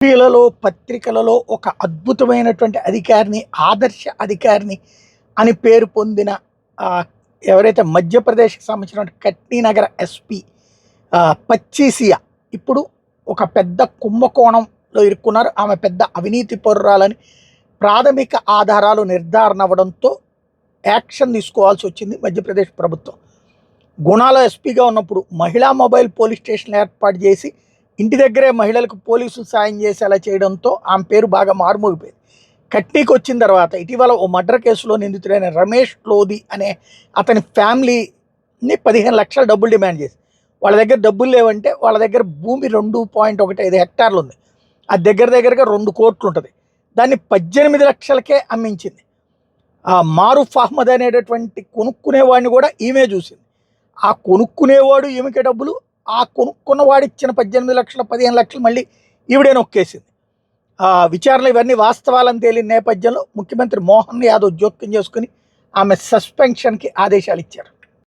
టీవీలలో పత్రికలలో ఒక అద్భుతమైనటువంటి అధికారిని, ఆదర్శ అధికారిని అని పేరు పొందిన ఎవరైతే మధ్యప్రదేశ్కి సంబంధించినటువంటి కట్నీ నగర ఎస్పీ పచ్చీసియా ఇప్పుడు ఒక పెద్ద కుంభకోణంలో ఇరుక్కున్నారు. ఆమె పెద్ద అవినీతి పరురాలని ప్రాథమిక ఆధారాలు నిర్ధారణ అవ్వడంతో యాక్షన్ తీసుకోవాల్సి వచ్చింది మధ్యప్రదేశ్ ప్రభుత్వం. గుణాలో ఎస్పీగా ఉన్నప్పుడు మహిళా మొబైల్ పోలీస్ స్టేషన్ ఏర్పాటు చేసి ఇంటి దగ్గరే మహిళలకు పోలీసులు సాయం చేసేలా చేయడంతో ఆమె పేరు బాగా మారుమోగిపోయింది. కట్నీకి వచ్చిన తర్వాత ఇటీవల ఓ మర్డర్ కేసులో నిందితుడైన రమేష్ లోధి అనే అతని ఫ్యామిలీని 15 లక్షల డబ్బులు డిమాండ్ చేసి వాళ్ళ దగ్గర డబ్బులు లేవంటే వాళ్ళ దగ్గర భూమి 2.15 హెక్టార్లు ఉంది. అది దగ్గరగా 2 కోట్లు ఉంటుంది. దాన్ని 18 లక్షలకే అమ్మించింది. మారూఫ్ అహ్మద్ అనేటటువంటి కొనుక్కునేవాడిని కూడా ఈమె చూసింది. ఆ కొనుక్కునేవాడు ఈమెకే డబ్బులు, ఆ కొనుక్కున్నవాడు ఇచ్చిన 18 లక్షల 15 లక్షలు మళ్ళీ ఈవిడే నొక్కేసింది. విచారణలు ఇవన్నీ వాస్తవాలను తేలిన నేపథ్యంలో ముఖ్యమంత్రి మోహన్ యాదవ్ జోక్యం చేసుకుని ఆమె సస్పెన్షన్కి ఆదేశాలు ఇచ్చారు.